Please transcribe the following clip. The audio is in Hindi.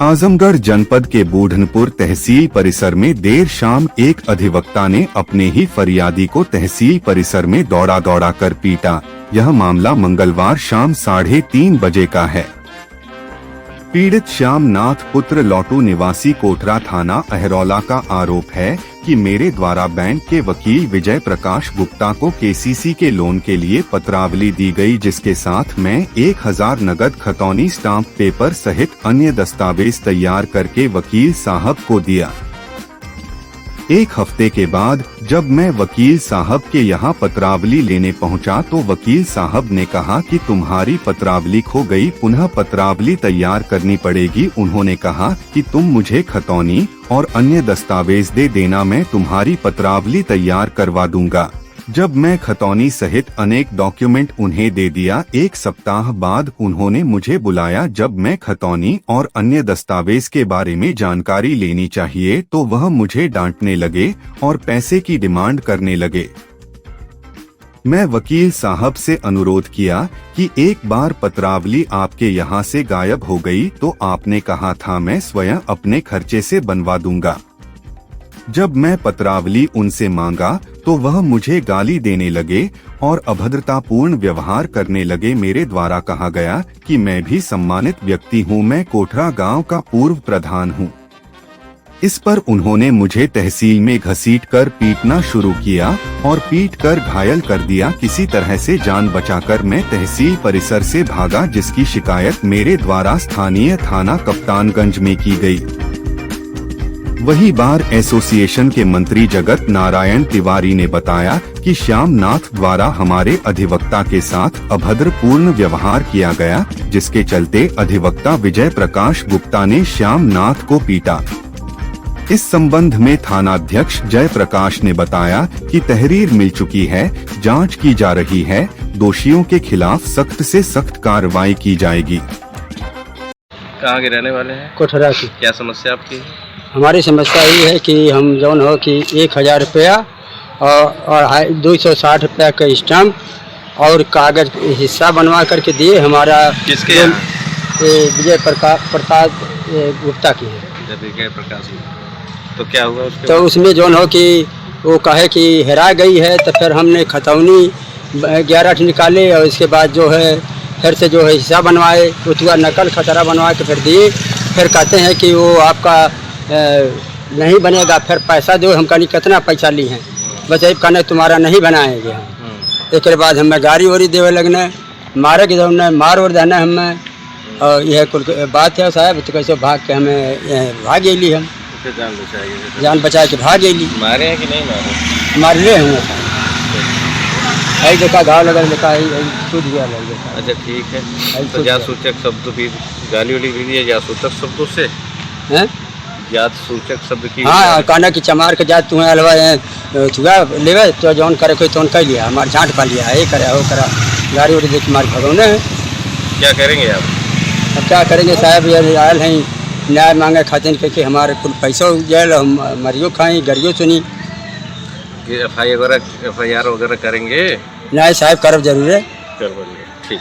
आजमगढ़ जनपद के बूढ़नपुर तहसील परिसर में देर शाम एक अधिवक्ता ने अपने ही फरियादी को तहसील परिसर में दौड़ा दौड़ा कर पीटा। यह मामला मंगलवार शाम 3:30 बजे का है। पीड़ित श्याम नाथ पुत्र लौटू निवासी कोठरा थाना अहरौला का आरोप है कि मेरे द्वारा बैंक के वकील विजय प्रकाश गुप्ता को केसीसी के लोन के लिए पत्रावली दी गई, जिसके साथ मैं 1000 नगद खतौनी स्टाम्प पेपर सहित अन्य दस्तावेज तैयार करके वकील साहब को दिया। एक हफ्ते के बाद जब मैं वकील साहब के यहाँ पत्रावली लेने पहुँचा तो वकील साहब ने कहा कि तुम्हारी पत्रावली खो गई, पुनः पत्रावली तैयार करनी पड़ेगी। उन्होंने कहा कि तुम मुझे खतौनी और अन्य दस्तावेज दे देना, मैं तुम्हारी पत्रावली तैयार करवा दूंगा। जब मैं खतौनी सहित अनेक डॉक्यूमेंट उन्हें दे दिया, एक सप्ताह बाद उन्होंने मुझे बुलाया। जब मैं खतौनी और अन्य दस्तावेज के बारे में जानकारी लेनी चाहिए तो वह मुझे डांटने लगे और पैसे की डिमांड करने लगे। मैं वकील साहब से अनुरोध किया कि एक बार पत्रावली आपके यहाँ से गायब हो गई तो आपने कहा था मैं स्वयं अपने खर्चे से बनवा दूंगा। जब मैं पत्रावली उनसे मांगा तो वह मुझे गाली देने लगे और अभद्रतापूर्ण व्यवहार करने लगे। मेरे द्वारा कहा गया कि मैं भी सम्मानित व्यक्ति हूँ, मैं कोठरा गांव का पूर्व प्रधान हूँ। इस पर उन्होंने मुझे तहसील में घसीटकर पीटना शुरू किया और पीटकर घायल कर दिया। किसी तरह से जान बचाकर मैं तहसील परिसर से भागा, जिसकी शिकायत मेरे द्वारा स्थानीय थाना कप्तानगंज में की गई। वही बार एसोसिएशन के मंत्री जगत नारायण तिवारी ने बताया कि श्याम नाथ द्वारा हमारे अधिवक्ता के साथ अभद्रपूर्ण व्यवहार किया गया, जिसके चलते अधिवक्ता विजय प्रकाश गुप्ता ने श्याम नाथ को पीटा। इस संबंध में थानाध्यक्ष जय प्रकाश ने बताया कि तहरीर मिल चुकी है, जांच की जा रही है, दोषियों के खिलाफ सख्त से सख्त कार्रवाई की जाएगी। कहाँ के रहने वाले हैं? कोठरा की। क्या समस्या आपकी? हमारी समस्या ये है कि हम जौन हो कि 1000 रुपया और 260 रुपया का स्टाम्प और कागज हिस्सा बनवा करके दिए। हमारा किसके? विजय प्रकाश गुप्ता की है। विजय प्रकाश। तो क्या हुआ उसके? तो उसमें जौन हो कि वो कहे कि हेरा गई है, तो फिर हमने खतौनी 11 निकाले और इसके बाद जो है फिर से जो है हिस्सा बनवाए, उतवा नकल खतरा बनवा के फिर दिए। फिर कहते हैं कि वो आपका नहीं बनेगा, फिर पैसा दो। हम कहनी कितना पैसा ली हैं, बस यही कहना तुम्हारा नहीं बनाएंगे हम। एक बाद हमें गाड़ी वाड़ी देवे लगने, मारे के हमने मार और देना हमें, और यह कुल बात है साहब। तो कैसे भाग के हमें भाग गई हम, जान बचा के भाग गई। मारे हैं कि नहीं मारे? मार ले होंगे साहब, ऐसे देखा घाव लगा, लिखा छूट गया। अच्छा ठीक है। तो जासूचक शब्द भी गाली वाली भी दिए, जासूचक शब्दों से हैं? जात सूचक शब्द की। हाँ, कहना कि चमार के जात तुम्हें अलवा छुआ लेवे तो जौन करे कोई तो कर लिया, हमारे झाँट पा लिया, ये करे वो करा, गाड़ी वाड़ी देख मार भगौने हैं। क्या करेंगे आप? अब क्या करेंगे साहब, ये आयल हैं न्याय मांगे खातिर क्योंकि हमारे कुल पैसा जेल, हम मरियो खाई गरियो सुनी। FIR वगैरह करेंगे? न्याय साहब करब जरूर है। ठीक।